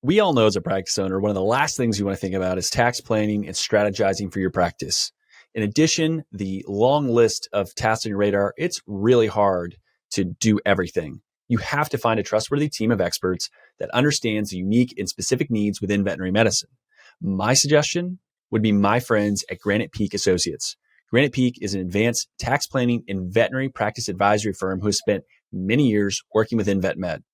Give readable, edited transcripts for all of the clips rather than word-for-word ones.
We all know as a practice owner, one of the last things you want to think about is tax planning and strategizing for your practice. In addition, the long list of tasks on your radar, it's really hard to do everything. You have to find a trustworthy team of experts that understands the unique and specific needs within veterinary medicine. My suggestion would be my friends at Granite Peak Associates. Granite Peak is an advanced tax planning and veterinary practice advisory firm who has spent many years working within vet med.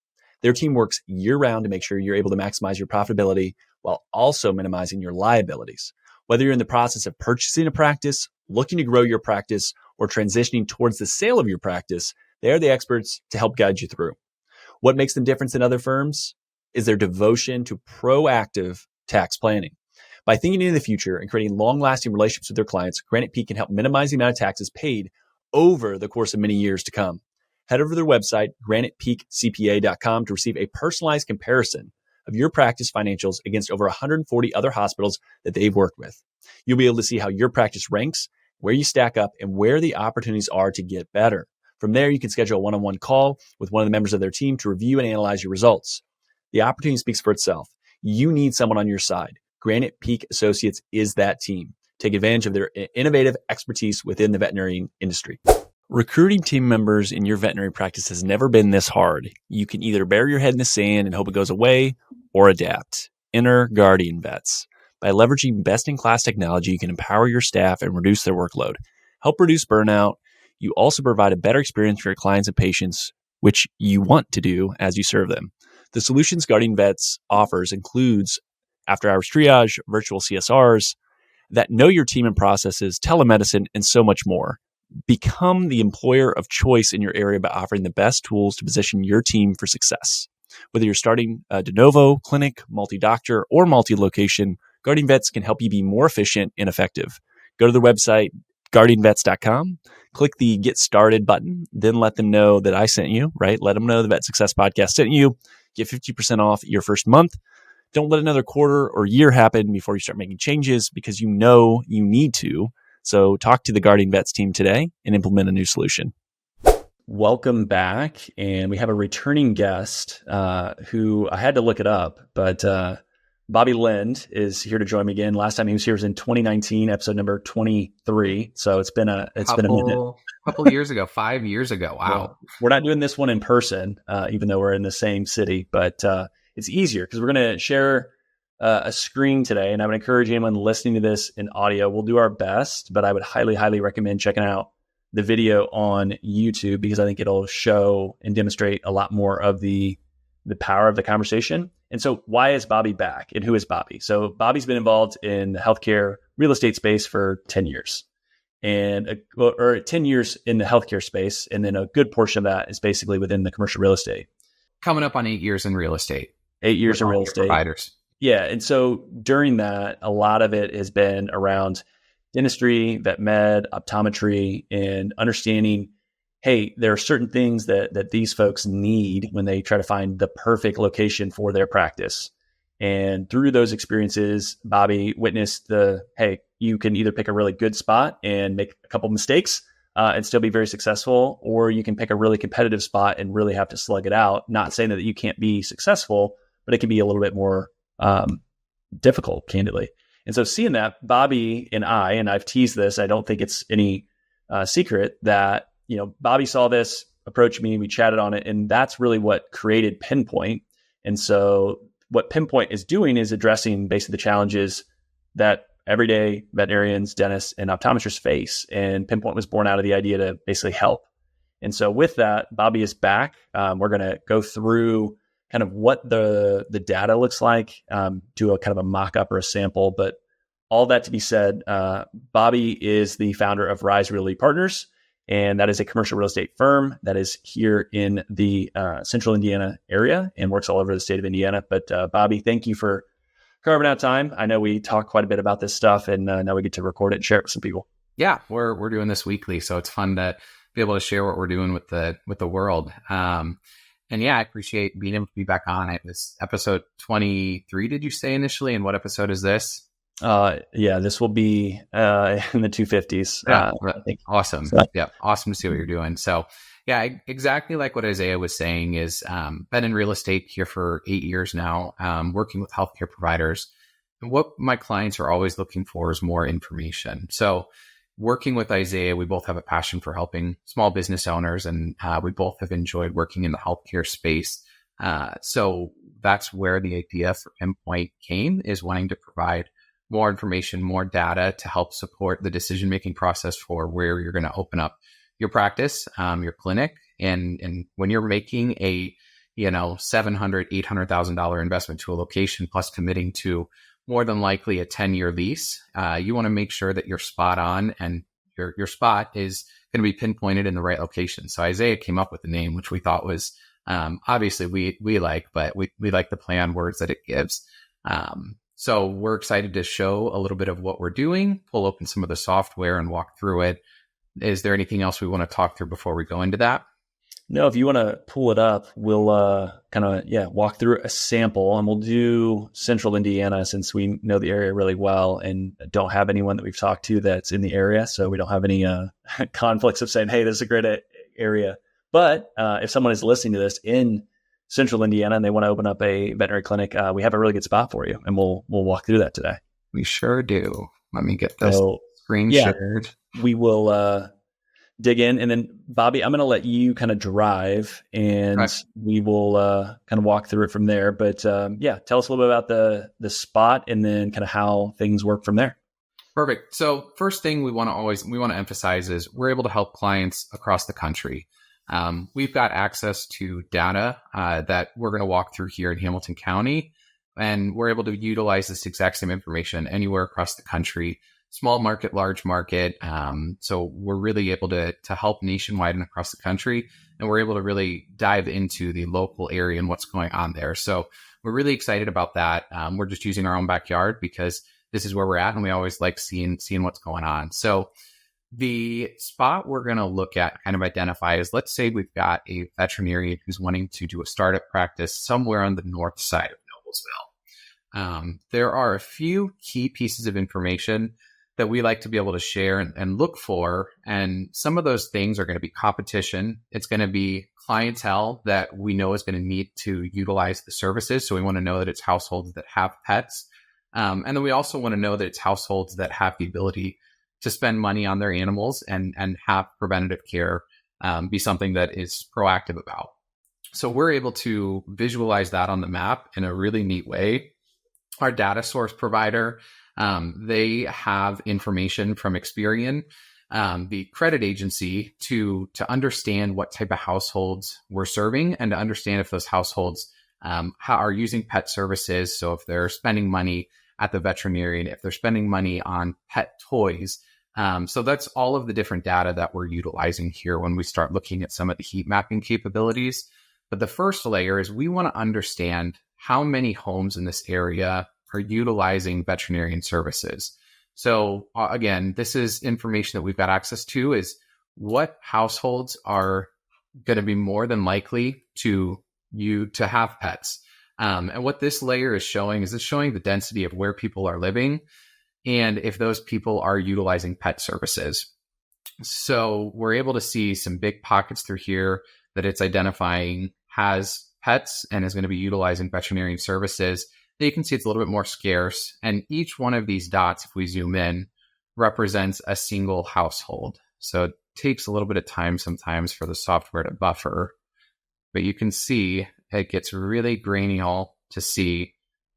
Their team works year-round to make sure you're able to maximize your profitability while also minimizing your liabilities. Whether you're in the process of purchasing a practice, looking to grow your practice, or transitioning towards the sale of your practice, they are the experts to help guide you through. What makes them different than other firms is their devotion to proactive tax planning. By thinking into the future and creating long-lasting relationships with their clients, Granite Peak can help minimize the amount of taxes paid over the course of many years to come. Head over to their website, granitepeakcpa.com, to receive a personalized comparison of your practice financials against over 140 other hospitals that they've worked with. You'll be able to see how your practice ranks, where you stack up, and where the opportunities are to get better. From there, you can schedule a one-on-one call with one of the members of their team to review and analyze your results. The opportunity speaks for itself. You need someone on your side. Granite Peak Associates is that team. Take advantage of their innovative expertise within the veterinary industry. Recruiting team members in your veterinary practice has never been this hard. You can either bury your head in the sand and hope it goes away or adapt. Enter Guardian Vets. By leveraging best-in-class technology, you can empower your staff and reduce their workload. Help reduce burnout. You also provide a better experience for your clients and patients, which you want to do as you serve them. The solutions Guardian Vets offers includes after-hours triage, virtual CSRs, that know your team and processes, telemedicine, and so much more. Become the employer of choice in your area by offering the best tools to position your team for success. Whether you're starting a de novo, clinic, multi-doctor, or multi-location, Guardian Vets can help you be more efficient and effective. Go to the website, guardianvets.com, click the Get Started button, then let them know that I sent you, right? Let them know the Vet Success Podcast sent you. Get 50% off your first month. Don't let another quarter or year happen before you start making changes, because you know you need to. So talk to the Guardian Vets team today and implement a new solution. Welcome back. And we have a returning guest who I had to look it up, but Bobby Lind is here to join me again. Last time he was here was in 2019, episode number 23. So it's been a minute. Couple years ago, 5 years ago. Wow. Well, we're not doing this one in person, even though we're in the same city, but it's easier because we're going to share a screen today. And I would encourage anyone listening to this in audio, we'll do our best, but I would highly, highly recommend checking out the video on YouTube, because I think it'll show and demonstrate a lot more of the power of the conversation. And so why is Bobby back, and who is Bobby? So Bobby's been involved in the healthcare real estate space for 10 years or 10 years in the healthcare space. And then a good portion of that is basically within the commercial real estate. Coming up on 8 years in real estate. 8 years in real estate. Providers. Yeah. And so during that, a lot of it has been around dentistry, vet med, optometry, and understanding, hey, there are certain things that these folks need when they try to find the perfect location for their practice. And through those experiences, Bobby witnessed hey, you can either pick a really good spot and make a couple mistakes and still be very successful, or you can pick a really competitive spot and really have to slug it out. Not saying that you can't be successful, but it can be a little bit more difficult, candidly. And so seeing that, Bobby and I've teased this, I don't think it's any secret that, Bobby saw this, approached me, we chatted on it, and that's really what created Pinpoint. And so what Pinpoint is doing is addressing basically the challenges that everyday veterinarians, dentists, and optometrists face. And Pinpoint was born out of the idea to basically help. And so with that, Bobby is back. We're going to go through kind of what the data looks like, do a kind of a mock-up or a sample. But all that to be said, Bobby is the founder of Rise Realty Partners, and that is a commercial real estate firm that is here in the central Indiana area and works all over the state of Indiana. But Bobby, thank you for carving out time. I know we talk quite a bit about this stuff, and now we get to record it and share it with some people. Yeah, we're doing this weekly, so it's fun to be able to share what we're doing with the world. And yeah, I appreciate being able to be back on it. This episode 23, did you say initially? And what episode is this? Yeah, this will be in the 250s. I think. Awesome. So, yeah, awesome to see what you're doing. So Yeah, exactly like what Isaiah was saying is been in real estate here for 8 years now, working with healthcare providers. And what my clients are always looking for is more information. So working with Isaiah, we both have a passion for helping small business owners, and we both have enjoyed working in the healthcare space. So that's where the idea for Pinpoint came, is wanting to provide more information, more data to help support the decision-making process for where you're going to open up your practice, your clinic. And when you're making a, $700,000, $800,000 investment to a location plus committing to more than likely a 10-year lease, you want to make sure that you're spot on and your spot is going to be pinpointed in the right location. So Isaiah came up with the name, which we thought was obviously we like, but we like the play on words that it gives. So we're excited to show a little bit of what we're doing, pull open some of the software and walk through it. Is there anything else we want to talk through before we go into that? No, if you want to pull it up, we'll walk through a sample, and we'll do Central Indiana since we know the area really well and don't have anyone that we've talked to that's in the area. So we don't have any conflicts of saying, hey, this is a great area. But if someone is listening to this in Central Indiana and they want to open up a veterinary clinic, we have a really good spot for you, and we'll walk through that today. We sure do. Let me get this screen shared. We will dig in, and then Bobby, I'm going to let you kind of drive, and we will kind of walk through it from there. But tell us a little bit about the spot, and then kind of how things work from there. Perfect. So first thing we want to emphasize is we're able to help clients across the country. We've got access to data that we're going to walk through here in Hamilton County, and we're able to utilize this exact same information anywhere across the country. Small market, large market. So we're really able to help nationwide and across the country. And we're able to really dive into the local area and what's going on there. So we're really excited about that. We're just using our own backyard because this is where we're at, and we always like seeing what's going on. So the spot we're going to look at, kind of identify, is, let's say we've got a veterinarian who's wanting to do a startup practice somewhere on the north side of Noblesville. There are a few key pieces of information that we like to be able to share and look for. And some of those things are going to be competition. It's going to be clientele that we know is going to need to utilize the services. So we want to know that it's households that have pets. And then we also want to know that it's households that have the ability to spend money on their animals and have preventative care be something that is proactive about. So we're able to visualize that on the map in a really neat way. Our data source provider, they have information from Experian, the credit agency, to understand what type of households we're serving and to understand if those households are using pet services. So if they're spending money at the veterinarian, if they're spending money on pet toys. So that's all of the different data that we're utilizing here when we start looking at some of the heat mapping capabilities. But the first layer is we want to understand how many homes in this area are utilizing veterinarian services. So again, this is information that we've got access to, is what households are going to be more than likely to have pets. And what this layer is showing is it's showing the density of where people are living and if those people are utilizing pet services. So we're able to see some big pockets through here that it's identifying has pets and is going to be utilizing veterinarian services. You can see it's a little bit more scarce. And each one of these dots, if we zoom in, represents a single household. So it takes a little bit of time sometimes for the software to buffer. But you can see it gets really grainy to see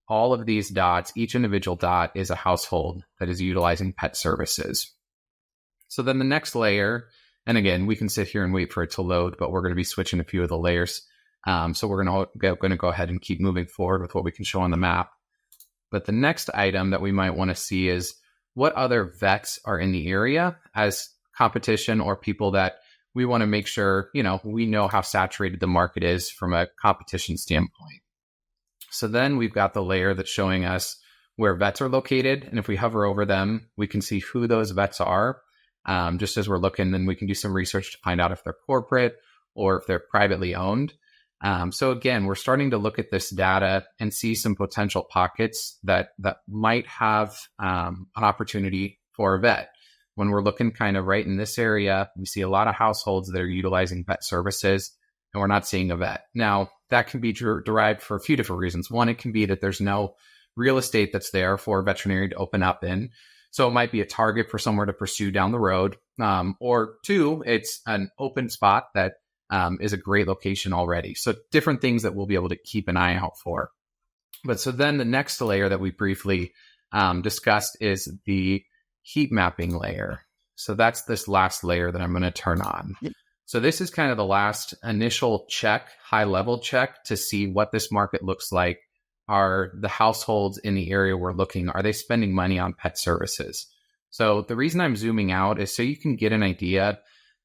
all of these dots. Each individual dot is a household that is utilizing pet services. So then the next layer, and again, we can sit here and wait for it to load, but we're going to be switching a few of the layers. So we're going to go ahead and keep moving forward with what we can show on the map. But the next item that we might want to see is what other vets are in the area as competition, or people that we want to make sure, we know how saturated the market is from a competition standpoint. So then we've got the layer that's showing us where vets are located. And if we hover over them, we can see who those vets are. Just as we're looking, then we can do some research to find out if they're corporate or if they're privately owned. So again, we're starting to look at this data and see some potential pockets that might have an opportunity for a vet. when we're looking kind of right in this area, we see a lot of households that are utilizing vet services, and we're not seeing a vet. Now, that can be derived for a few different reasons. One, it can be that there's no real estate that's there for a veterinarian to open up in. So it might be a target for somewhere to pursue down the road. Or two, it's an open spot that is a great location already. So different things that we'll be able to keep an eye out for. But so then the next layer that we briefly discussed is the heat mapping layer. So that's this last layer that I'm going to turn on. So this is kind of the last initial check, high level check to see what this market looks like. Are the households in the area we're looking, are they spending money on pet services? So the reason I'm zooming out is so you can get an idea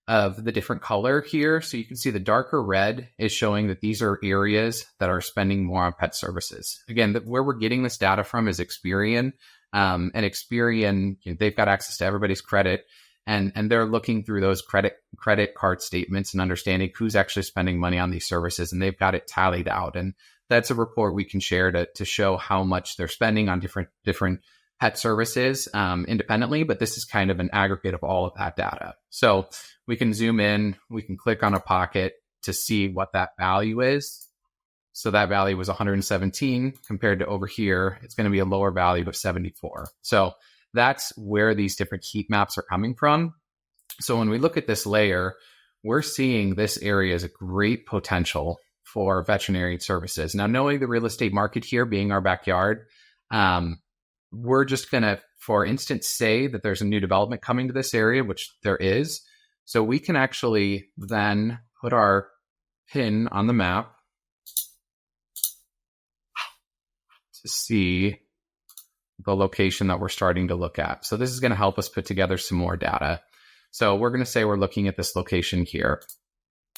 of the different color here. So you can see the darker red is showing that these are areas that are spending more on pet services. Again, where we're getting this data from is Experian. And Experian, they've got access to everybody's credit. And they're looking through those credit card statements and understanding who's actually spending money on these services. And they've got it tallied out. And that's a report we can share to show how much they're spending on different pet services independently. But this is kind of an aggregate of all of that data. So we can zoom in, we can click on a pocket to see what that value is. So that value was 117 compared to over here, it's going to be a lower value of 74. So that's where these different heat maps are coming from. So when we look at this layer, we're seeing this area as a great potential for veterinary services. Now, knowing the real estate market here being our backyard, we're just going to, for instance, say that there's a new development coming to this area, which there is. So we can actually then put our pin on the map to see the location that we're starting to look at. So this is going to help us put together some more data. So we're going to say we're looking at this location here.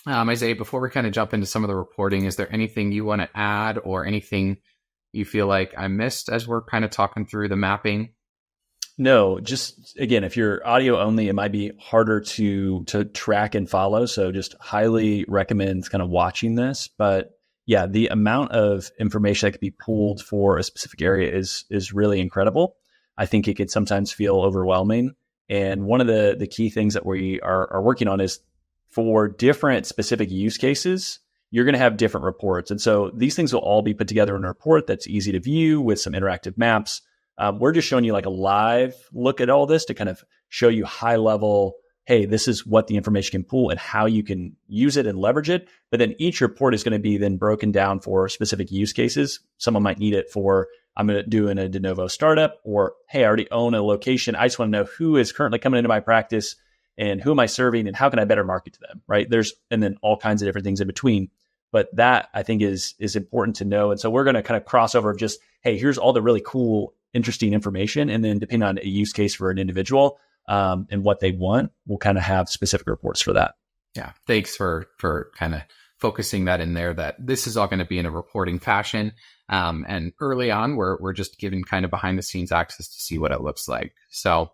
Isaiah, before we kind of jump into some of the reporting, is there anything you want to add or anything you feel like I missed as we're kind of talking through the mapping? No, just again, if you're audio only, it might be harder to track and follow. So just highly recommend kind of watching this. But yeah, the amount of information that could be pulled for a specific area is really incredible. I think it could sometimes feel overwhelming. And one of the key things that we are working on is for different specific use cases, you're going to have different reports. And so these things will all be put together in a report that's easy to view with some interactive maps. We're just showing you like a live look at all this to kind of show you high level, hey, this is what the information can pull and how you can use it and leverage it. But then each report is going to be then broken down for specific use cases. Someone might need it for, I'm going to do in a de novo startup, or, hey, I already own a location. I just want to know who is currently coming into my practice and who am I serving and how can I better market to them, right? And then all kinds of different things in between. But that I think is important to know. And so we're going to kind of cross over of just, hey, here's all the really cool, interesting information. And then depending on a use case for an individual and what they want, we'll kind of have specific reports for that. Yeah. Thanks for kind of focusing that in there, that this is all going to be in a reporting fashion. And early on, we're just giving kind of behind the scenes access to see what it looks like. So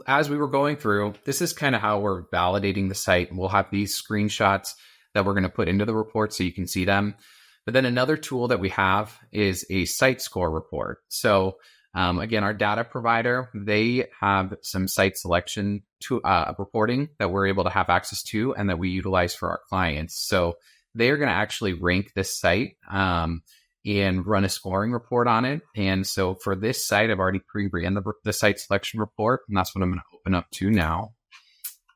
as we were going through, this is kind of how we're validating the site. We'll have these screenshots that we're going to put into the report so you can see them. But then another tool that we have is a site score report. So again, our data provider, they have some site selection to reporting that we're able to have access to and that we utilize for our clients. So they are going to actually rank this site and run a scoring report on it. And so for this site, I've already pre-ran the site selection report, and that's what I'm going to open up to now.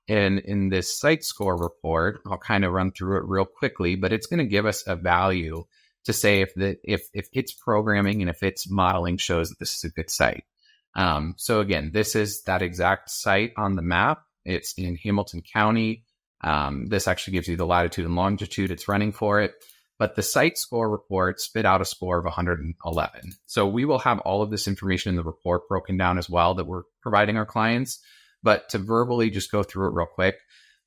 And in this site score report, I'll kind of run through it real quickly, but it's going to give us a value to say if its programming and if its modeling shows that this is a good site. So again, this is that exact site on the map. It's in Hamilton County. This actually gives you the latitude and longitude it's running for it. But the site score report spit out a score of 111. So we will have all of this information in the report broken down as well that we're providing our clients. But to verbally just go through it real quick,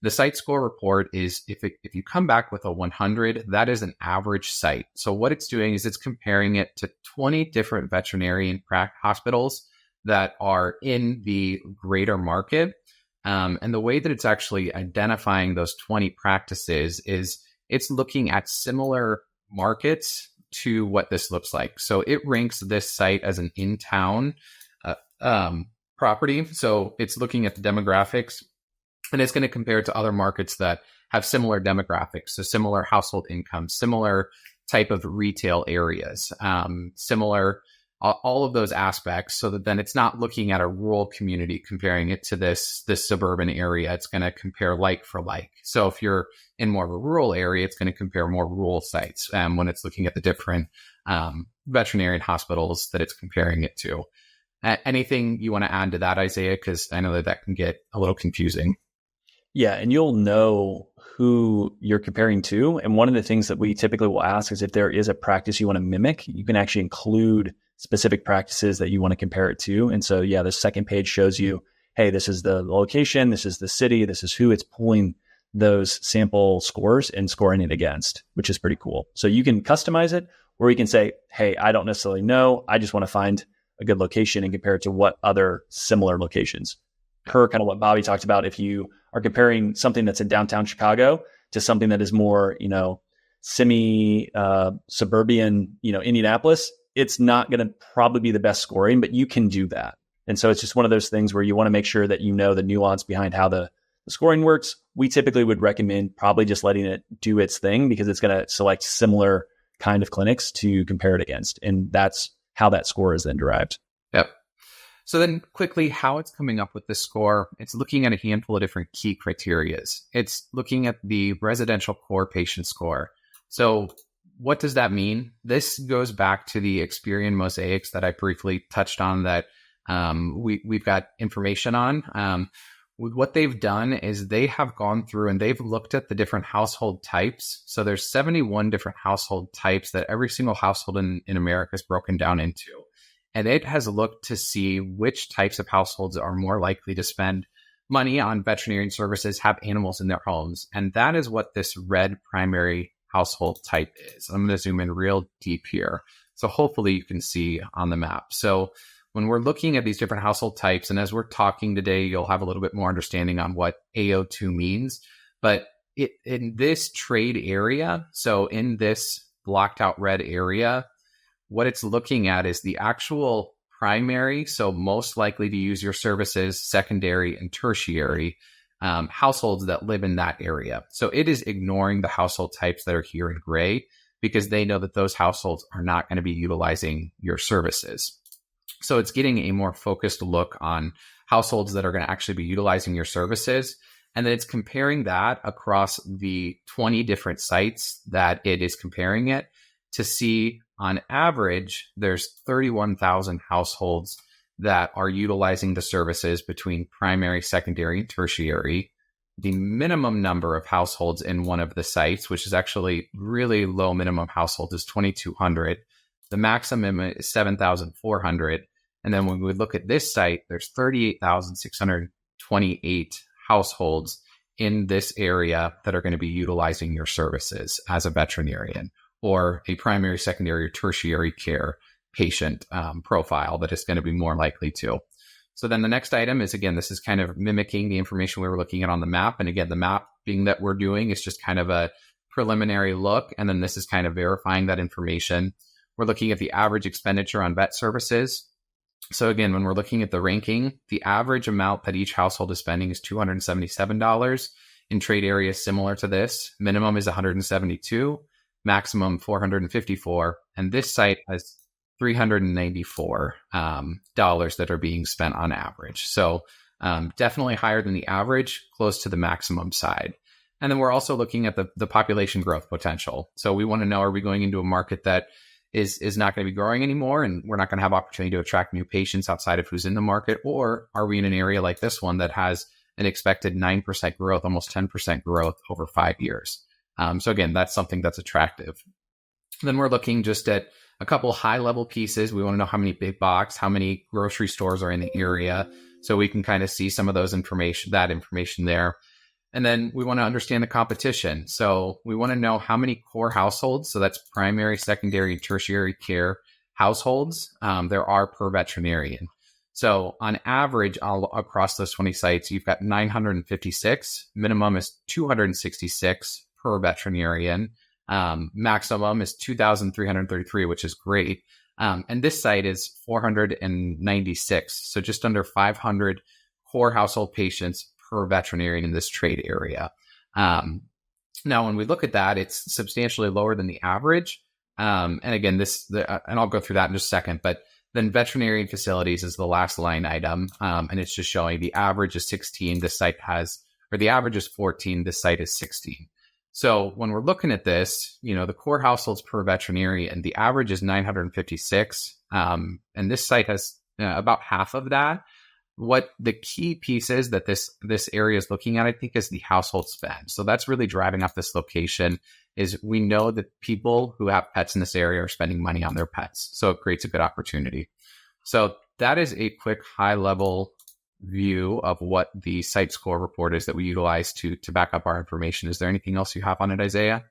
the site score report is if you come back with a 100, that is an average site. So what it's doing is it's comparing it to 20 different veterinarian hospitals that are in the greater market. And the way that it's actually identifying those 20 practices is it's looking at similar markets to what this looks like. So it ranks this site as an in-town property. So it's looking at the demographics, and it's going to compare it to other markets that have similar demographics, so similar household income, similar type of retail areas, similar all of those aspects, so that then it's not looking at a rural community comparing it to this suburban area. It's going to compare like for like. So if you're in more of a rural area, it's going to compare more rural sites when it's looking at the different veterinarian hospitals that it's comparing it to. Anything you want to add to that, Isaiah? Because I know that can get a little confusing. Yeah, and you'll know who you're comparing to. And one of the things that we typically will ask is if there is a practice you want to mimic, you can actually include specific practices that you want to compare it to. And so, yeah, the second page shows you, hey, this is the location, this is the city, this is who it's pulling those sample scores and scoring it against, which is pretty cool. So you can customize it, or you can say, hey, I don't necessarily know. I just want to find a good location and compare it to what other similar locations. Per kind of what Bobby talked about, if you are comparing something that's in downtown Chicago to something that is more, semi suburban, Indianapolis, it's not going to probably be the best scoring, but you can do that. And so it's just one of those things where you want to make sure that you know the nuance behind how the scoring works. We typically would recommend probably just letting it do its thing, because it's going to select similar kind of clinics to compare it against. And that's how that score is then derived. Yep. So then quickly, how it's coming up with the score, it's looking at a handful of different key criterias. It's looking at the residential core patient score. So what does that mean? This goes back to the Experian mosaics that I briefly touched on that we've got information on. What they've done is they have gone through and they've looked at the different household types. So there's 71 different household types that every single household in America is broken down into. And it has looked to see which types of households are more likely to spend money on veterinarian services, have animals in their homes. And that is what this red primary household type is. I'm going to zoom in real deep here. So hopefully you can see on the map. So when we're looking at these different household types, and as we're talking today, you'll have a little bit more understanding on what AO2 means. But in this trade area, so in this blocked out red area, what it's looking at is the actual primary, so most likely to use your services, secondary and tertiary households that live in that area. So it is ignoring the household types that are here in gray, because they know that those households are not going to be utilizing your services. So it's getting a more focused look on households that are going to actually be utilizing your services. And then it's comparing that across the 20 different sites that it is comparing it to see, on average, there's 31,000 households that are utilizing the services between primary, secondary, and tertiary. The minimum number of households in one of the sites, which is actually really low minimum household, is 2,200. The maximum is 7,400. And then when we look at this site, there's 38,628 households in this area that are going to be utilizing your services as a veterinarian, or a primary, secondary, or tertiary care patient profile that is going to be more likely to. So then the next item is, again, this is kind of mimicking the information we were looking at on the map. And again, the mapping that we're doing is just kind of a preliminary look. And then this is kind of verifying that information. We're looking at the average expenditure on vet services. So again, when we're looking at the ranking, the average amount that each household is spending is $277. In trade areas similar to this, minimum is $172, maximum $454. And this site has $394 that are being spent on average. So definitely higher than the average, close to the maximum side. And then we're also looking at the population growth potential. So we want to know, are we going into a market that is not going to be growing anymore, and we're not going to have opportunity to attract new patients outside of who's in the market? Or are we in an area like this one that has an expected 9% growth, almost 10% growth over 5 years? So again, that's something that's attractive. Then we're looking just at a couple high level pieces. We want to know how many big box, how many grocery stores are in the area, so we can kind of see some of that information there. And then we want to understand the competition. So we want to know how many core households, so that's primary, secondary, and tertiary care households, there are per veterinarian. So on average, across those 20 sites, you've got 956. Minimum is 266 per veterinarian. Maximum is 2,333, which is great. And this site is 496, so just under 500 core household patients per veterinarian in this trade area. Now, when we look at that, it's substantially lower than the average. And again, and I'll go through that in just a second, but then veterinarian facilities is the last line item. And it's just showing the average is 16. The average is 14. This site is 16. So when we're looking at this, the core households per veterinarian, the average is 956. And this site has about half of that. What the key piece is that this area is looking at, I think, is the household spend. So that's really driving up this location. Is we know that people who have pets in this area are spending money on their pets. So it creates a good opportunity. So that is a quick high level view of what the site score report is that we utilize to back up our information. Is there anything else you have on it, Isaiah?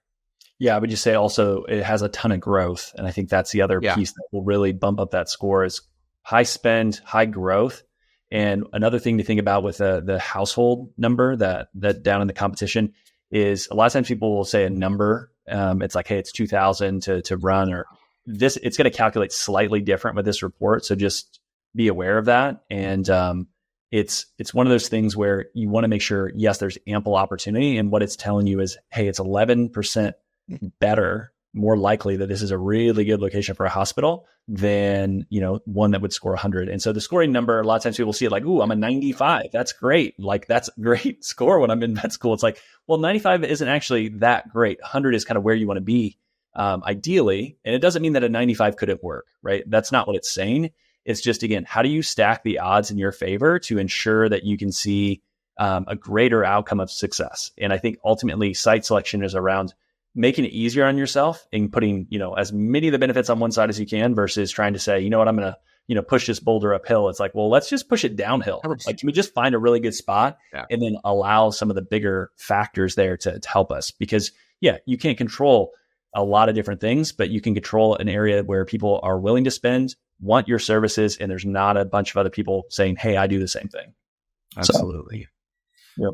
Yeah, I would just say also it has a ton of growth. And I think that's the other piece that will really bump up that score is high spend, high growth. And another thing to think about with the household number that down in the competition is a lot of times people will say a number. It's like, hey, it's 2,000 to run, or this. It's going to calculate slightly different with this report. So just be aware of that. And it's one of those things where you want to make sure, yes, there's ample opportunity. And what it's telling you is, hey, it's 11% better, more likely that this is a really good location for a hospital than, one that would score 100. And so the scoring number, a lot of times people see it like, ooh, I'm a 95. That's great. Like, that's a great score when I'm in vet school. It's like, well, 95 isn't actually that great. 100 is kind of where you want to be, ideally. And it doesn't mean that a 95 couldn't work, right? That's not what it's saying. It's just, again, how do you stack the odds in your favor to ensure that you can see a greater outcome of success? And I think ultimately site selection is around making it easier on yourself and putting, as many of the benefits on one side as you can versus trying to say, you know what, I'm going to, push this boulder uphill. It's like, well, let's just push it downhill. Like, can we just find a really good spot and then allow some of the bigger factors there to help us? Because you can't control a lot of different things, but you can control an area where people are willing to spend, want your services, and there's not a bunch of other people saying, hey, I do the same thing. Absolutely. So, yep.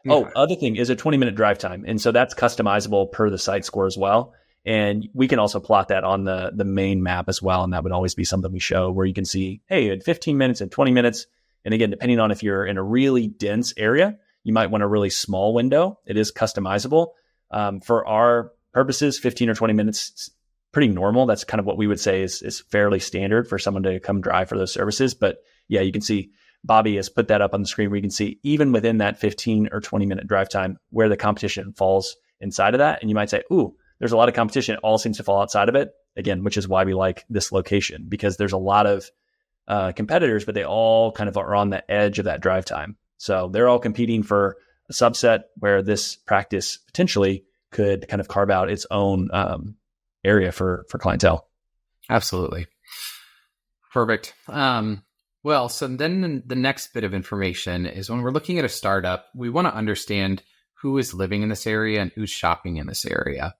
Oh, other thing is a 20-minute drive time. And so that's customizable per the site score as well. And we can also plot that on the main map as well. And that would always be something we show where you can see, hey, in 15 minutes and 20 minutes. And again, depending on if you're in a really dense area, you might want a really small window. It is customizable. For our purposes, 15 or 20 minutes is pretty normal. That's kind of what we would say is fairly standard for someone to come drive for those services. But yeah, you can see Bobby has put that up on the screen where you can see even within that 15 or 20 minute drive time where the competition falls inside of that. And you might say, ooh, there's a lot of competition. It all seems to fall outside of it. Again, which is why we like this location, because there's a lot of competitors, but they all kind of are on the edge of that drive time. So they're all competing for a subset where this practice potentially could kind of carve out its own area for clientele. Absolutely. Perfect. Well, so then the next bit of information is when we're looking at a startup, we want to understand who is living in this area and who's shopping in this area.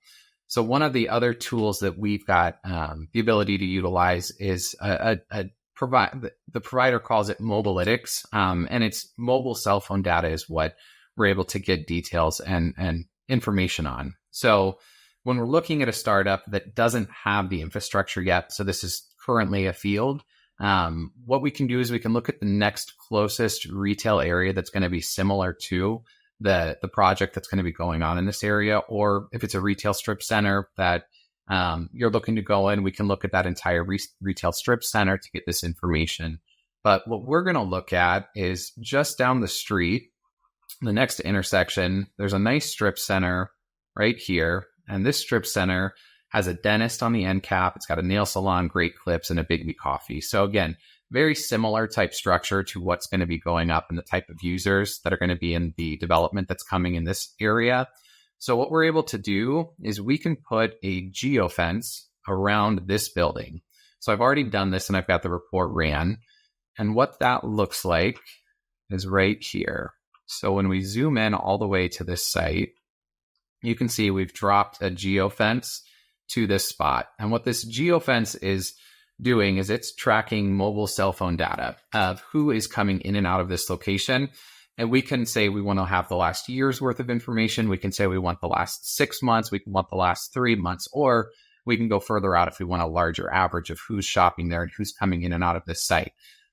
So one of the other tools that we've got the ability to utilize is the provider calls it Mobilytics, and it's mobile cell phone data is what we're able to get details and information on. So when we're looking at a startup that doesn't have the infrastructure yet, so this is currently a field, what we can do is we can look at the next closest retail area that's going to be similar to the project that's going to be going on in this area. Or if it's a retail strip center that you're looking to go in, we can look at that entire retail strip center to get this information. But what we're going to look at is just down the street, the next intersection, there's a nice strip center right here. And this strip center has a dentist on the end cap. It's got a nail salon, great clips, and a Big B coffee. So again, very similar type structure to what's going to be going up and the type of users that are going to be in the development that's coming in this area. So what we're able to do is we can put a geofence around this building. So I've already done this and I've got the report ran. And what that looks like is right here. So when we zoom in all the way to this site, you can see we've dropped a geofence to this spot. And what this geofence is doing is it's tracking mobile cell phone data of who is coming in and out of this location. And we can say we want to have the last year's worth of information. We can say we want the last 6 months. We can want the last 3 months, or we can go further out if we want a larger average of who's shopping there and who's coming in and out of this site.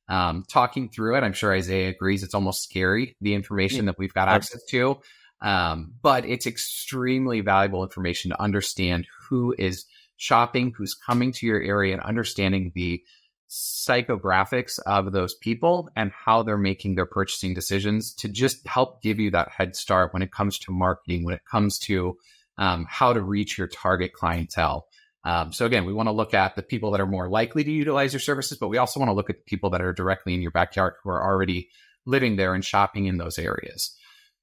Talking through it, I'm sure Isaiah agrees, it's almost scary, the information that we've got access to. But it's extremely valuable information to understand who is shopping, who's coming to your area, and understanding the psychographics of those people and how they're making their purchasing decisions to just help give you that head start when it comes to marketing, when it comes to how to reach your target clientele. So again, we want to look at the people that are more likely to utilize your services, but we also want to look at the people that are directly in your backyard who are already living there and shopping in those areas.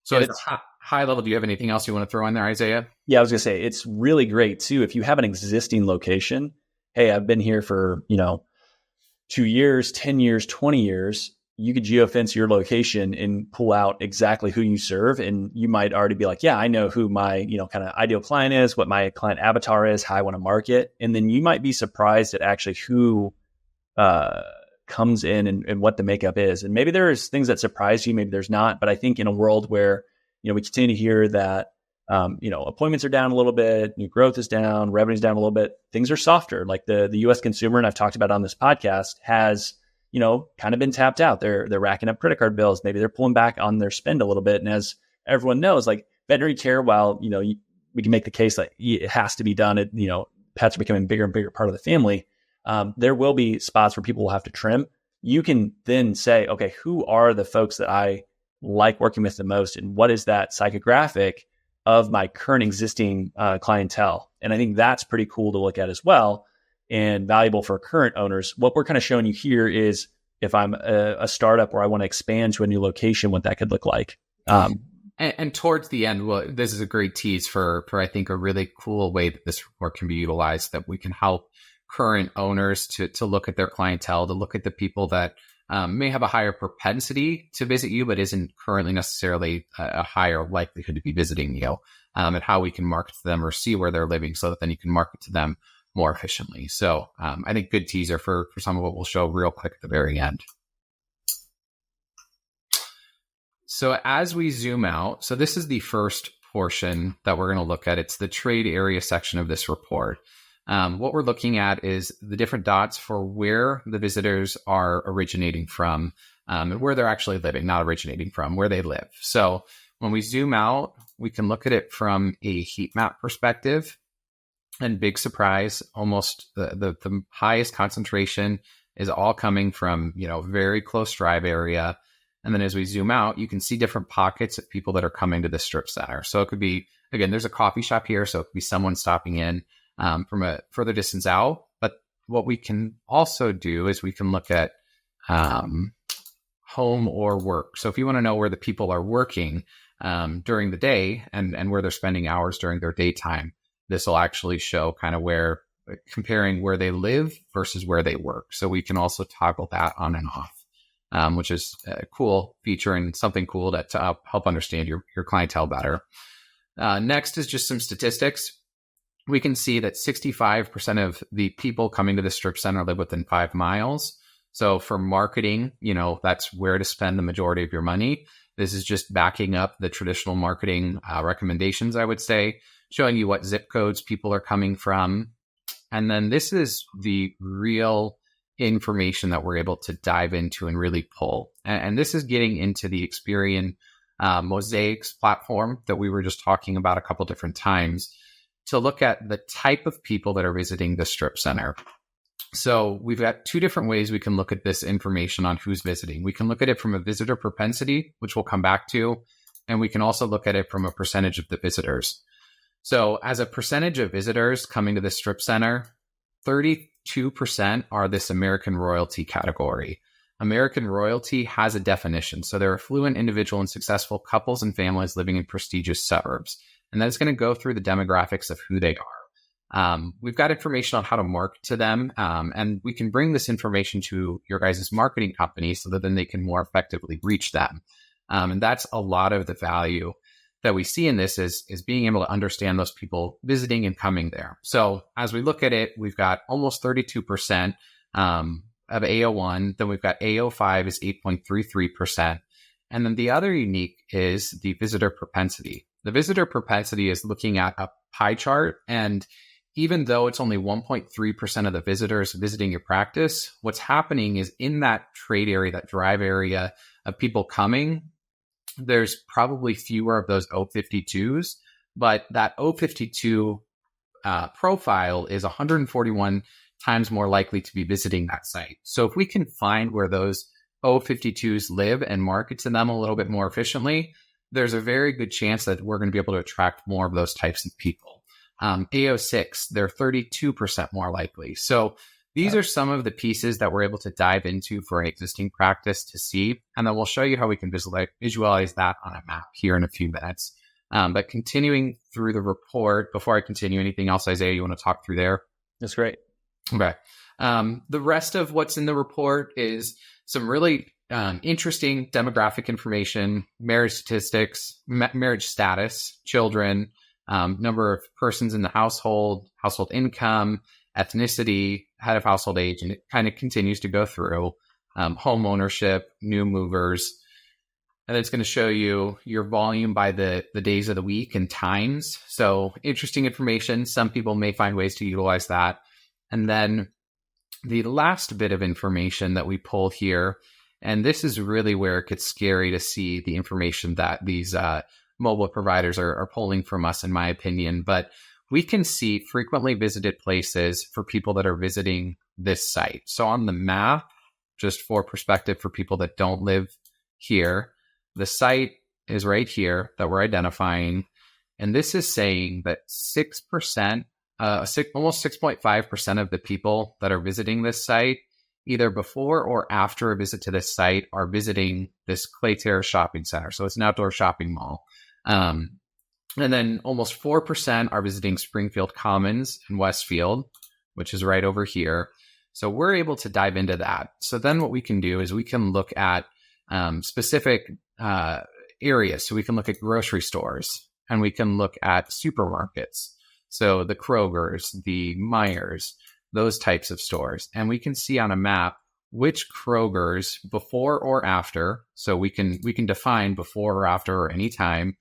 So at a high level, do you have anything else you want to throw in there, Isaiah? Yeah, I was going to say, it's really great too. If you have an existing location, hey, I've been here for, 2 years, 10 years, 20 years, you could geofence your location and pull out exactly who you serve. And you might already be like, yeah, I know who my, kind of ideal client is, what my client avatar is, how I want to market. And then you might be surprised at actually who comes in and what the makeup is. And maybe there's things that surprise you, maybe there's not. But I think in a world where, we continue to hear that, appointments are down a little bit, new growth is down, revenue's down a little bit, things are softer. Like the US consumer, and I've talked about on this podcast, has, kind of been tapped out. They're racking up credit card bills. Maybe they're pulling back on their spend a little bit. And as everyone knows, like veterinary care, while, we can make the case that it has to be done, pets are becoming a bigger and bigger part of the family. There will be spots where people will have to trim. You can then say, okay, who are the folks that I like working with the most? And what is that psychographic of my current existing clientele? And I think that's pretty cool to look at as well, and valuable for current owners. What we're kind of showing you here is if I'm a startup or I want to expand to a new location, what that could look like. And towards the end, well, this is a great tease for I think a really cool way that this report can be utilized, that we can help current owners to look at their clientele, to look at the people that may have a higher propensity to visit you, but isn't currently necessarily a higher likelihood to be visiting you, and how we can market to them or see where they're living so that then you can market to them more efficiently. So I think good teaser for some of what we'll show real quick at the very end. So as we zoom out, so this is the first portion that we're going to look at. It's the trade area section of this report. What we're looking at is the different dots for where the visitors are originating from, and where they're actually living, not originating from, where they live. So when we zoom out, we can look at it from a heat map perspective. And big surprise, almost the highest concentration is all coming from, very close drive area. And then as we zoom out, you can see different pockets of people that are coming to the strip center. So it could be, again, there's a coffee shop here, so it could be someone stopping in from a further distance out. But what we can also do is we can look at home or work. So if you want to know where the people are working during the day and where they're spending hours during their daytime, this will actually show kind of where, comparing where they live versus where they work. So we can also toggle that on and off, which is a cool feature and something cool to help understand your clientele better. Next is just some statistics. We can see that 65% of the people coming to the strip center live within 5 miles. So for marketing, that's where to spend the majority of your money. This is just backing up the traditional marketing recommendations, I would say, showing you what zip codes people are coming from. And then this is the real information that we're able to dive into and really pull. And this is getting into the Experian Mosaics platform that we were just talking about a couple different times, to look at the type of people that are visiting the strip center. So we've got 2 different ways we can look at this information on who's visiting. We can look at it from a visitor propensity, which we'll come back to, and we can also look at it from a percentage of the visitors. So as a percentage of visitors coming to the strip center, 32% are this American royalty category. American royalty has a definition. So they're affluent individual and successful couples and families living in prestigious suburbs. And that's going to go through the demographics of who they are. We've got information on how to market to them, and we can bring this information to your guys' marketing company so that then they can more effectively reach them. And that's a lot of the value that we see in this is being able to understand those people visiting and coming there. So as we look at it, we've got almost 32% of AO1. Then we've got AO5 is 8.33%. And then the other unique is the visitor propensity. The visitor propensity is looking at a pie chart, and even though it's only 1.3% of the visitors visiting your practice, what's happening is in that trade area, that drive area of people coming, there's probably fewer of those O52s, but that O52 profile is 141 times more likely to be visiting that site. So if we can find where those O52s live and market to them a little bit more efficiently, there's a very good chance that we're going to be able to attract more of those types of people. AO6, they're 32% more likely. So these are some of the pieces that we're able to dive into for an existing practice to see. And then we'll show you how we can visualize that on a map here in a few minutes. But continuing through the report, before I continue, anything else, Isaiah, you want to talk through there? That's great. Okay. The rest of what's in the report is some really interesting demographic information, marriage statistics, marriage status, children, number of persons in the household income, ethnicity, head of household age, and it kind of continues to go through home ownership, new movers. And it's going to show you your volume by the days of the week and times. So interesting information. Some people may find ways to utilize that. And then the last bit of information that we pull here, and this is really where it gets scary to see the information that these mobile providers are pulling from us, in my opinion. But we can see frequently visited places for people that are visiting this site. So on the map, just for perspective for people that don't live here, the site is right here that we're identifying. And this is saying that 6%, almost 6.5% of the people that are visiting this site, either before or after a visit to this site, are visiting this Clay Terrace Shopping Center. So it's an outdoor shopping mall. And then almost 4% are visiting Springfield Commons in Westfield, which is right over here. So we're able to dive into that. So then what we can do is we can look at specific areas. So we can look at grocery stores and we can look at supermarkets. So the Krogers, the Meijers, those types of stores. And we can see on a map which Krogers before or after. So we can define before or after or any time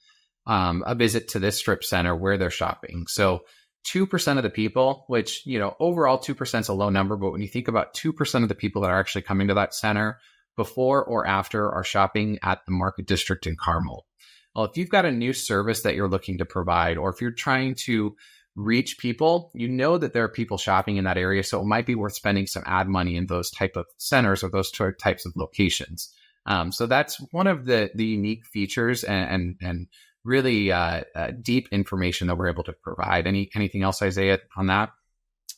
a visit to this strip center where they're shopping. So 2% of the people, which, overall 2% is a low number, but when you think about 2% of the people that are actually coming to that center before or after are shopping at the Market District in Carmel. Well, if you've got a new service that you're looking to provide, or if you're trying to reach people, that there are people shopping in that area. So it might be worth spending some ad money in those type of centers or those types of locations. So that's one of the unique features and really deep information that we're able to provide. Anything else, Isaiah, on that?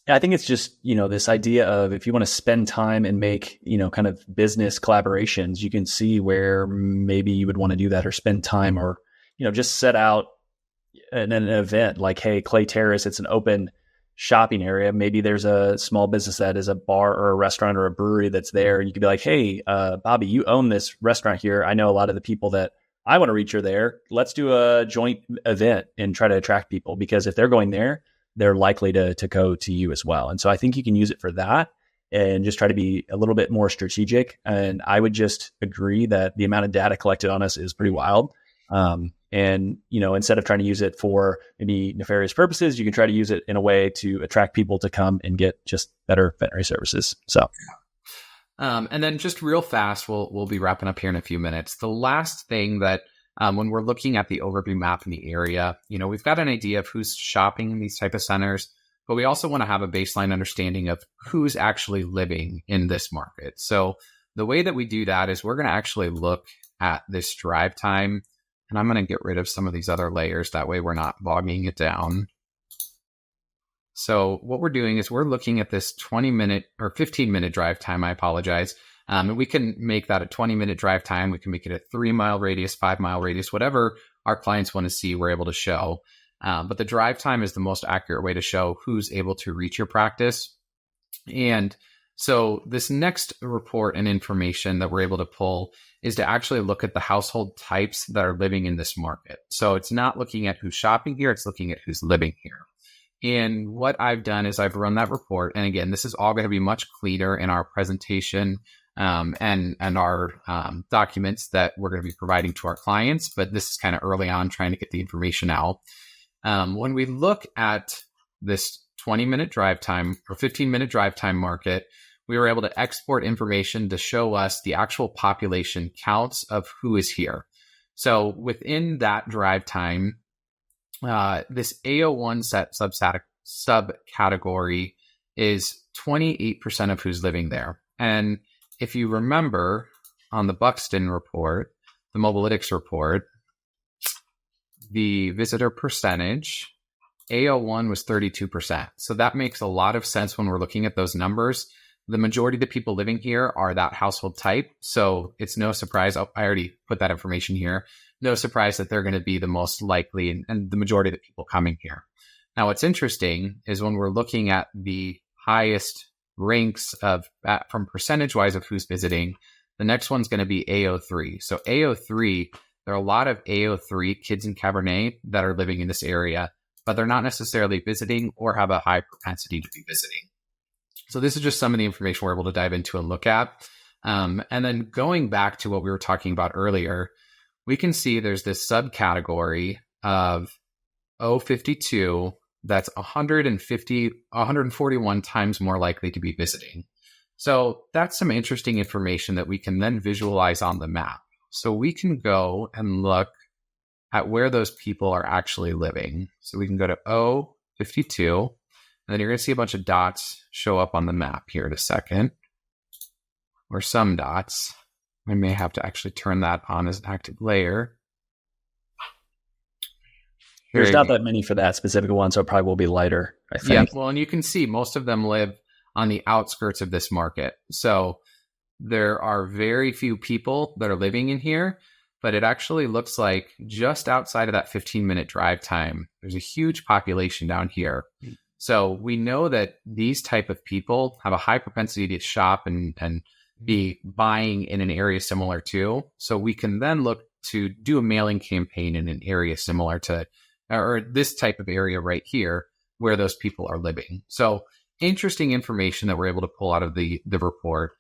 Yeah, I think it's just, this idea of if you want to spend time and make, kind of business collaborations, you can see where maybe you would want to do that or spend time or, just set out an event like, hey, Clay Terrace, it's an open shopping area. Maybe there's a small business that is a bar or a restaurant or a brewery that's there. And you could be like, hey, Bobby, you own this restaurant here. I know a lot of the people that I want to reach are there. Let's do a joint event and try to attract people, because if they're going there, they're likely to go to you as well. And so I think you can use it for that and just try to be a little bit more strategic. And I would just agree that the amount of data collected on us is pretty wild. And, instead of trying to use it for maybe nefarious purposes, you can try to use it in a way to attract people to come and get just better veterinary services. So, and then just real fast, we'll be wrapping up here in a few minutes. The last thing that when we're looking at the overview map in the area, we've got an idea of who's shopping in these type of centers, but we also want to have a baseline understanding of who's actually living in this market. So the way that we do that is we're going to actually look at this drive time, and I'm going to get rid of some of these other layers. That way we're not bogging it down. So what we're doing is we're looking at this 20-minute or 15-minute drive time. I apologize. And we can make that a 20-minute drive time. We can make it a 3-mile radius, 5-mile radius, whatever our clients want to see, we're able to show. But the drive time is the most accurate way to show who's able to reach your practice. And so this next report and information that we're able to pull is to actually look at the household types that are living in this market. So it's not looking at who's shopping here, it's looking at who's living here. And what I've done is I've run that report. And again, this is all going to be much cleaner in our presentation and our documents that we're going to be providing to our clients. But this is kind of early on trying to get the information out. When we look at this 20-minute drive time or 15-minute drive time market, we were able to export information to show us the actual population counts of who is here. So within that drive time, this AO1 subcategory is 28% of who's living there. And if you remember on the Buxton report, the Mobilytics report, the visitor percentage, AO1 was 32%. So that makes a lot of sense when we're looking at those numbers. The majority of the people living here are that household type. So it's no surprise. I already put that information here. No surprise that they're going to be the most likely and the majority of the people coming here. Now, what's interesting is when we're looking at the highest ranks from percentage wise of who's visiting, the next one's going to be AO3. So AO3, there are a lot of AO3 kids in Cabernet that are living in this area, but they're not necessarily visiting or have a high propensity to be visiting. So this is just some of the information we're able to dive into and look at. And then going back to what we were talking about earlier, we can see there's this subcategory of O52 that's 141 times more likely to be visiting. So that's some interesting information that we can then visualize on the map. So we can go and look at where those people are actually living. So we can go to O52, and then you're going to see a bunch of dots show up on the map here in a second, or some dots. I may have to actually turn that on as an active layer. There's not that many for that specific one, so it probably will be lighter, I think. Yeah, well, and you can see most of them live on the outskirts of this market. So there are very few people that are living in here, but it actually looks like just outside of that 15-minute drive time, there's a huge population down here. So we know that these type of people have a high propensity to shop and be buying in an area similar to. So we can then look to do a mailing campaign in an area similar to, or this type of area right here where those people are living. So interesting information that we're able to pull out of the report.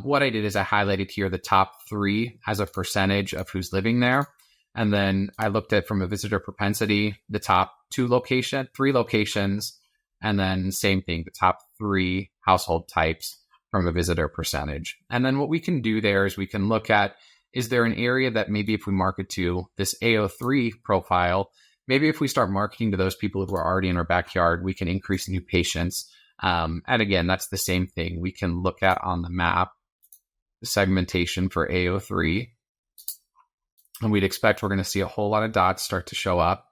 What I did is I highlighted here the top 3 as a percentage of who's living there. And then I looked at from a visitor propensity, the top 3 locations, and then same thing, the top 3 household types from a visitor percentage. And then what we can do there is we can look at, is there an area that maybe if we market to this AO3 profile, maybe if we start marketing to those people who are already in our backyard, we can increase new patients. And again, that's the same thing. We can look at on the map, the segmentation for AO3. And we'd expect we're going to see a whole lot of dots start to show up.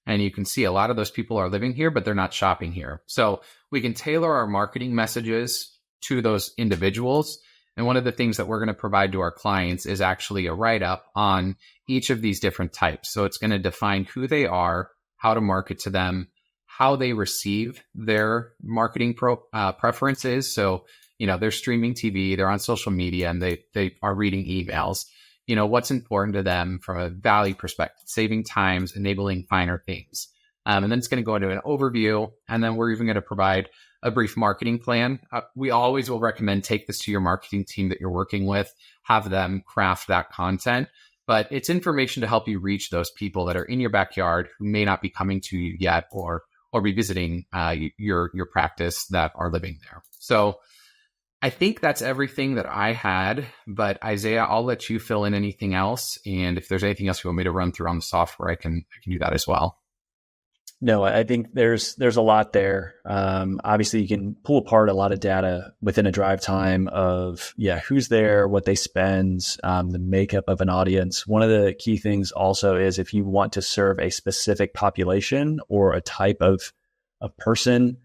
And you can see a lot of those people are living here, but they're not shopping here. So we can tailor our marketing messages to those individuals. And one of the things that we're going to provide to our clients is actually a write-up on each of these different types. So it's going to define who they are, how to market to them, how they receive their marketing preferences. So, they're streaming TV, they're on social media, and they are reading emails. What's important to them from a value perspective, saving times, enabling finer things. And then it's going to go into an overview. And then we're even going to provide a brief marketing plan. We always will recommend take this to your marketing team that you're working with, have them craft that content. But it's information to help you reach those people that are in your backyard who may not be coming to you yet or be visiting your practice that are living there. So I think that's everything that I had. But Isaiah, I'll let you fill in anything else. And if there's anything else you want me to run through on the software, I can do that as well. No, I think there's a lot there. Obviously, you can pull apart a lot of data within a drive time of, who's there, what they spend, the makeup of an audience. One of the key things also is if you want to serve a specific population or a type of person,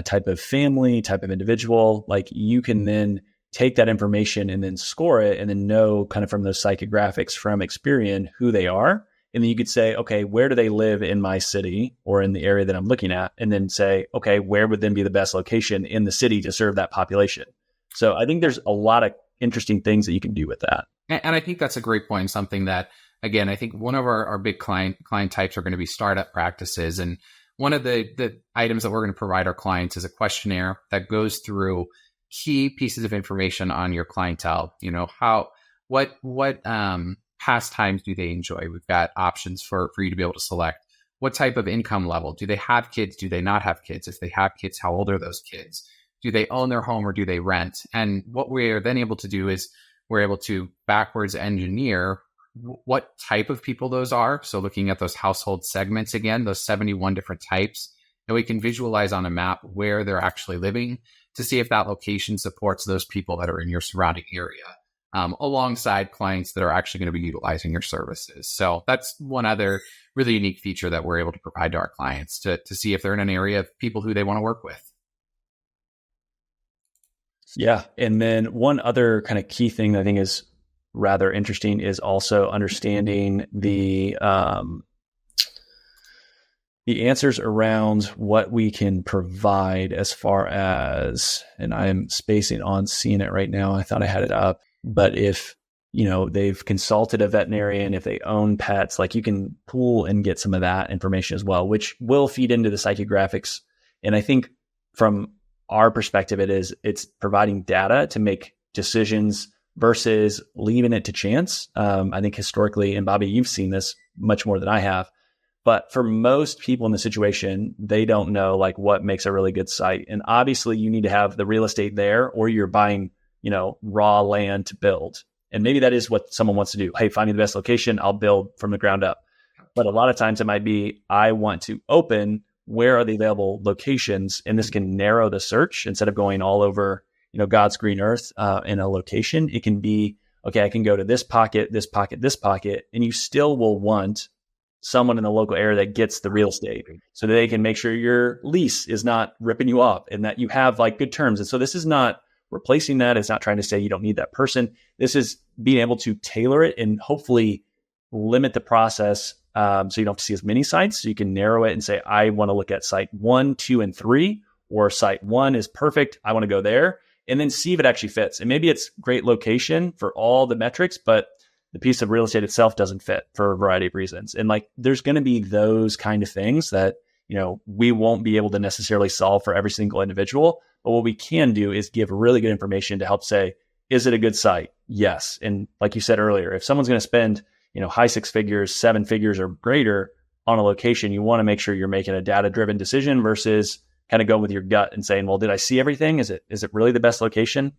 type of family, type of individual, like you can then take that information and then score it and then know kind of from those psychographics from Experian who they are. And then you could say, okay, where do they live in my city or in the area that I'm looking at? And then say, okay, where would then be the best location in the city to serve that population? So I think there's a lot of interesting things that you can do with that. And I think that's a great point. Something that, again, I think one of our big client types are going to be startup practices. And one of the items that we're going to provide our clients is a questionnaire that goes through key pieces of information on your clientele. What pastimes do they enjoy? We've got options for you to be able to select. what type of income level? Do they have kids? Do they not have kids? If they have kids, how old are those kids? Do they own their home or do they rent? And what we're then able to do is we're able to backwards engineer what type of people those are. So looking at those household segments again, those 71 different types, and we can visualize on a map where they're actually living to see if that location supports those people that are in your surrounding area, alongside clients that are actually going to be utilizing your services. So that's one other really unique feature that we're able to provide to our clients to see if they're in an area of people who they want to work with. Yeah. And then one other kind of key thing that I think is rather interesting is also understanding the answers around what we can provide as far as, and I'm spacing on seeing it right now. I thought I had it up, but if, they've consulted a veterinarian, if they own pets, like you can pull and get some of that information as well, which will feed into the psychographics. And I think from our perspective, it's providing data to make decisions versus leaving it to chance. I think historically, and Bobby, you've seen this much more than I have, but for most people in the situation, they don't know like what makes a really good site. And obviously you need to have the real estate there, or you're buying, raw land to build. And maybe that is what someone wants to do. Hey, find me the best location. I'll build from the ground up. But a lot of times it might be, I want to open, where are the available locations? And this can narrow the search instead of going all over, God's green earth in a location. It can be, okay, I can go to this pocket, this pocket, this pocket, and you still will want someone in the local area that gets the real estate so that they can make sure your lease is not ripping you off and that you have like good terms. And so this is not replacing that. It's not trying to say you don't need that person. This is being able to tailor it and hopefully limit the process. So you don't have to see as many sites. So you can narrow it and say, I want to look at site 1, 2, and 3, or site 1 is perfect. I want to go there, and then see if it actually fits. And maybe it's great location for all the metrics, but the piece of real estate itself doesn't fit for a variety of reasons. And like, there's going to be those kind of things that, we won't be able to necessarily solve for every single individual. But what we can do is give really good information to help say, is it a good site? Yes. And like you said earlier, if someone's going to spend, high 6 figures, 7 figures or greater on a location, you want to make sure you're making a data-driven decision versus kind of going with your gut and saying, well, did I see everything? Is it really the best location?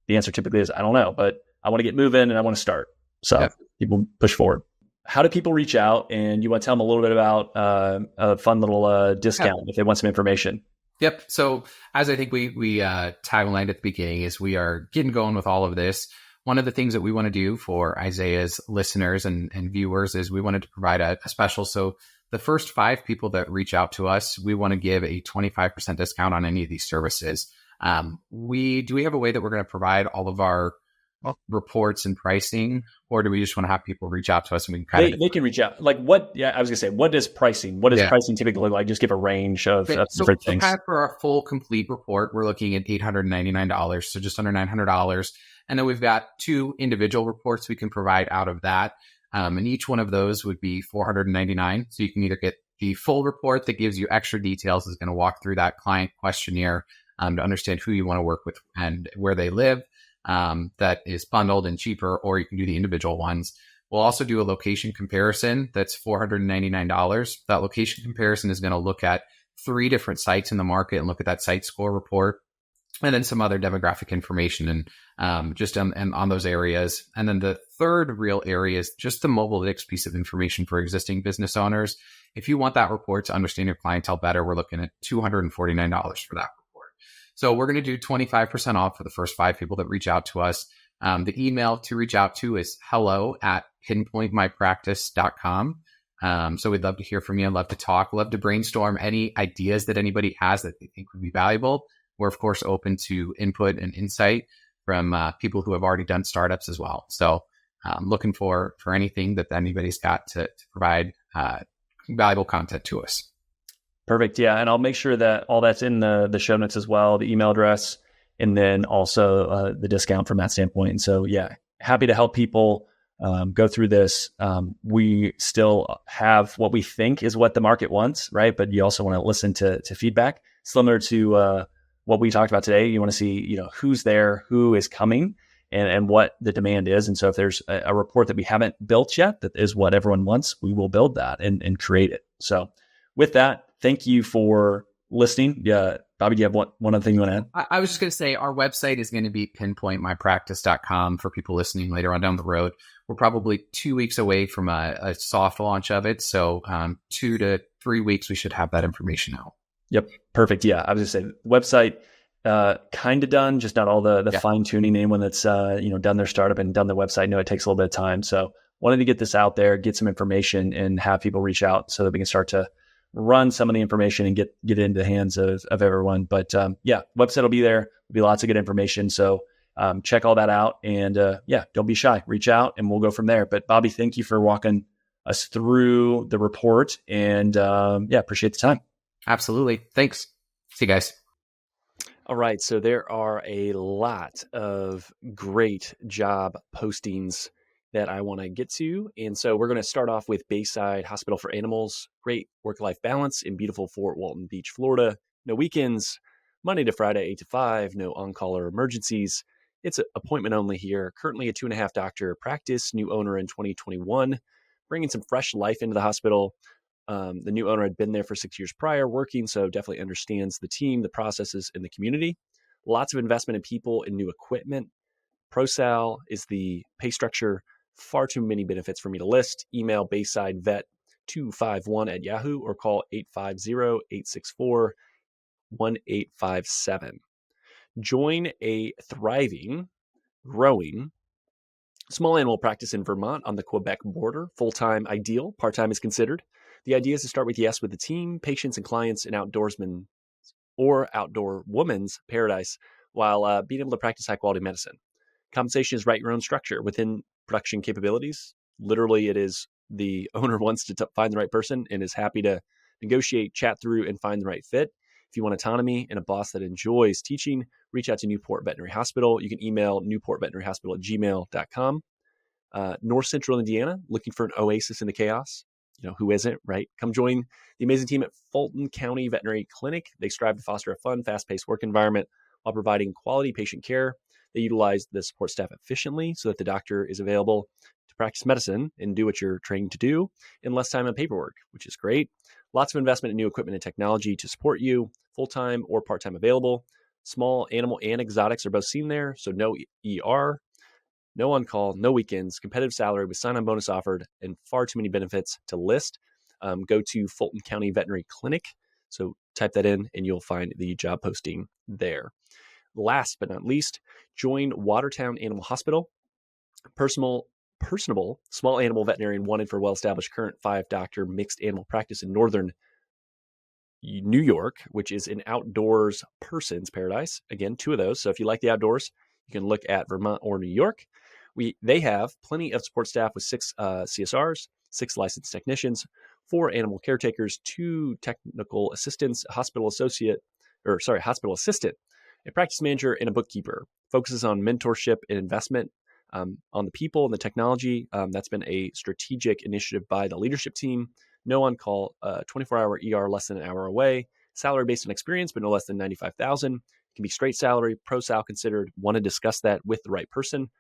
The answer typically is, I don't know, but I want to get moving and I want to start. So people push forward. How do people reach out? And you want to tell them a little bit about a fun little discount if they want some information? Yep. So as I think we taglined at the beginning, is we are getting going with all of this. One of the things that we want to do for Isaiah's listeners and viewers is we wanted to provide a special. So the first 5 people that reach out to us, we want to give a 25% discount on any of these services. Do we have a way that we're going to provide all of our reports and pricing, or do we just want to have people reach out to us and we can they can reach out? Like what? Yeah, I was gonna say, what does pricing typically look like? Just give a range of different things. For our full complete report, we're looking at $899, so just under $900. And then we've got 2 individual reports we can provide out of that. And each one of those would be $499. So you can either get the full report that gives you extra details, is going to walk through that client questionnaire to understand who you want to work with and where they live. That is bundled and cheaper, or you can do the individual ones. We'll also do a location comparison that's $499. That location comparison is going to look at 3 different sites in the market and look at that site score report, and then some other demographic information and just on those areas. And then the third real area is just the Mobilytics piece of information for existing business owners. If you want that report to understand your clientele better, we're looking at $249 for that. So we're going to do 25% off for the first 5 people that reach out to us. The email to reach out to is hello@pinpointmypractice.com. So we'd love to hear from you. I'd love to talk, love to brainstorm any ideas that anybody has that they think would be valuable. We're, of course, open to input and insight from people who have already done startups as well. So looking for anything that anybody's got to provide valuable content to us. Perfect. Yeah. And I'll make sure that all that's in the show notes as well, the email address, and then also the discount from that standpoint. And so, yeah, happy to help people go through this. We still have what we think is what the market wants, right? But you also want to listen to feedback similar to what we talked about today. You want to see, who's there, who is coming, and what the demand is. And so if there's a report that we haven't built yet, that is what everyone wants, we will build that and create it. So with that, thank you for listening. Yeah, Bobby, do you have one other thing you want to add? I was just going to say our website is going to be pinpointmypractice.com for people listening later on down the road. We're probably 2 weeks away from a soft launch of it. So 2 to 3 weeks, we should have that information out. Yep. Perfect. Yeah. I was going to say website, kind of done, just not all the fine tuning. Anyone that's, done their startup and done the website, know it takes a little bit of time. So wanted to get this out there, get some information and have people reach out so that we can start to run some of the information and get it into the hands of everyone. But website will be there. There'll be lots of good information. So check all that out and don't be shy, reach out and we'll go from there. But Bobby, thank you for walking us through the report and appreciate the time. Absolutely. Thanks. See you guys. All right. So there are a lot of great job postings that I want to get to. And so we're going to start off with Bayside Hospital for Animals. Great work-life balance in beautiful Fort Walton Beach, Florida. No weekends, Monday to Friday, 8 to 5, no on-call or emergencies. It's an appointment only here. Currently a 2.5 doctor practice, new owner in 2021, bringing some fresh life into the hospital. The new owner had been there for 6 years prior working, so definitely understands the team, the processes, and the community. Lots of investment in people and new equipment. ProSal is the pay structure. Far too many benefits for me to list. Email BaysideVet251 at Yahoo or call 850-864-1857. Join a thriving, growing small animal practice in Vermont on the Quebec border. Full-time ideal, part-time is considered. The idea is to start with the team, patients and clients in outdoorsman or outdoor woman's paradise while being able to practice high-quality medicine. Compensation is write your own structure within production capabilities. Literally, it is the owner wants to find the right person and is happy to negotiate, chat through, and find the right fit. If you want autonomy and a boss that enjoys teaching, reach out to Newport Veterinary Hospital. You can email newportveterinarihospital@gmail.com. North Central Indiana, looking for an oasis in the chaos. Who isn't, right? Come join the amazing team at Fulton County Veterinary Clinic. They strive to foster a fun, fast-paced work environment while providing quality patient care. They utilize the support staff efficiently so that the doctor is available to practice medicine and do what you're trained to do in less time and paperwork, which is great. Lots of investment in new equipment and technology to support you, full-time or part-time available. Small animal and exotics are both seen there, so no ER, no on-call, no weekends, competitive salary with sign-on bonus offered, and far too many benefits to list. Go to Fulton County Veterinary Clinic. So type that in and you'll find the job posting there. Last but not least, join Watertown Animal Hospital. Personable, small animal veterinarian wanted for well-established current 5-doctor mixed animal practice in northern New York, which is an outdoors person's paradise. Again, 2 of those. So if you like the outdoors, you can look at Vermont or New York. They have plenty of support staff with 6 CSRs, 6 licensed technicians, 4 animal caretakers, 2 technical assistants, a hospital assistant, a practice manager, and a bookkeeper. Focuses on mentorship and investment on the people and the technology. That's been a strategic initiative by the leadership team. No on-call, 24-hour ER less than an hour away. Salary based on experience, but no less than $95,000. Can be straight salary, pro-sal considered. Want to discuss that with the right person.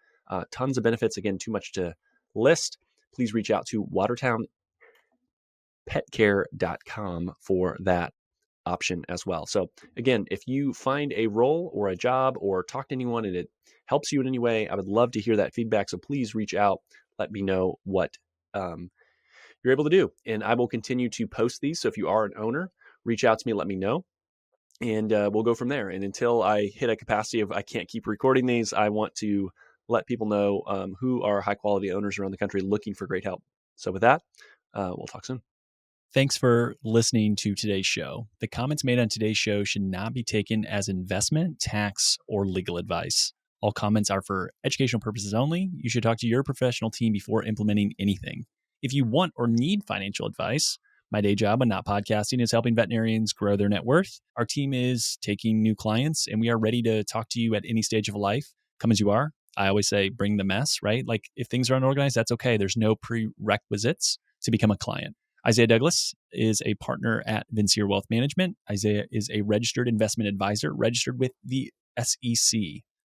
Tons of benefits. Again, too much to list. Please reach out to watertownpetcare.com for that option as well. So again, if you find a role or a job or talk to anyone and it helps you in any way, I would love to hear that feedback. So please reach out. Let me know what you're able to do. And I will continue to post these. So if you are an owner, reach out to me, let me know. And we'll go from there. And until I hit a capacity of I can't keep recording these, I want to let people know who are high quality owners around the country looking for great help. So with that, we'll talk soon. Thanks for listening to today's show. The comments made on today's show should not be taken as investment, tax, or legal advice. All comments are for educational purposes only. You should talk to your professional team before implementing anything. If you want or need financial advice, my day job when not podcasting is helping veterinarians grow their net worth. Our team is taking new clients and we are ready to talk to you at any stage of life. Come as you are. I always say bring the mess, right? Like if things are unorganized, that's okay. There's no prerequisites to become a client. Isaiah Douglas is a partner at Vincier Wealth Management. Isaiah is a registered investment advisor, registered with the SEC.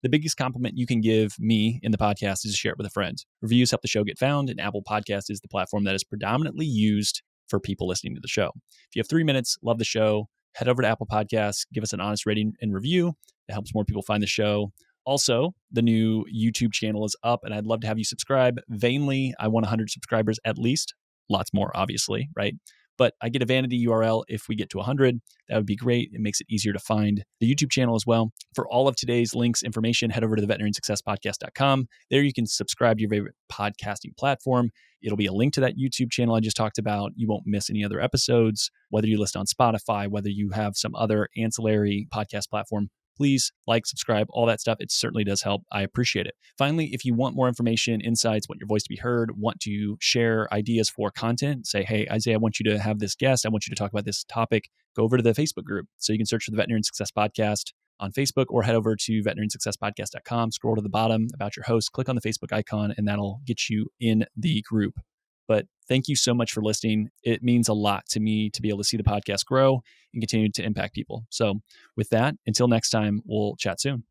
The biggest compliment you can give me in the podcast is to share it with a friend. Reviews help the show get found, and Apple Podcast is the platform that is predominantly used for people listening to the show. If you have 3 minutes, love the show, head over to Apple Podcasts, give us an honest rating and review. It helps more people find the show. Also, the new YouTube channel is up, and I'd love to have you subscribe. Vainly, I want 100 subscribers at least. Lots more, obviously, right? But I get a vanity URL if we get to 100. That would be great. It makes it easier to find the YouTube channel as well. For all of today's links, information, head over to the veterinariansuccesspodcast.com. There you can subscribe to your favorite podcasting platform. It'll be a link to that YouTube channel I just talked about. You won't miss any other episodes, whether you listen on Spotify, whether you have some other ancillary podcast platform. Please like, subscribe, all that stuff. It certainly does help. I appreciate it. Finally, if you want more information, insights, want your voice to be heard, want to share ideas for content, say, hey, Isaiah, I want you to have this guest. I want you to talk about this topic. Go over to the Facebook group. So you can search for the Veterinarian Success Podcast on Facebook or head over to veterinariansuccesspodcast.com, scroll to the bottom about your host, click on the Facebook icon, and that'll get you in the group. But thank you so much for listening. It means a lot to me to be able to see the podcast grow and continue to impact people. So with that, until next time, we'll chat soon.